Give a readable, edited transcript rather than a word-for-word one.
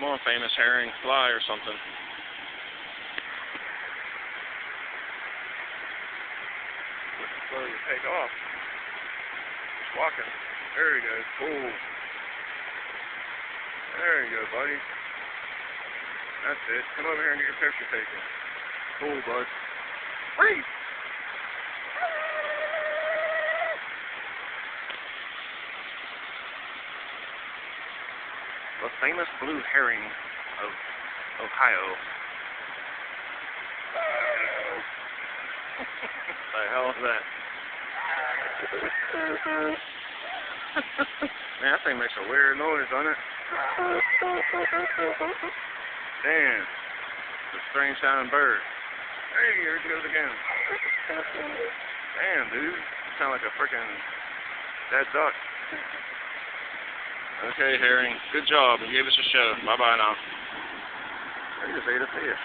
more famous herring fly or something. Slow to take off. Just walking. There he goes. Cool. There you go, buddy. That's it. Come over here and get your picture taken. Cool, bud. Freeze! The famous blue herring of Ohio. What the hell is that? Man, that thing makes a weird noise, doesn't it? Damn. It's a strange sounding bird. Hey, here it goes again. Damn, dude. You sound like a freaking dead duck. Okay, herring. Good job. You gave us a show. Bye-bye now. I just ate a fish.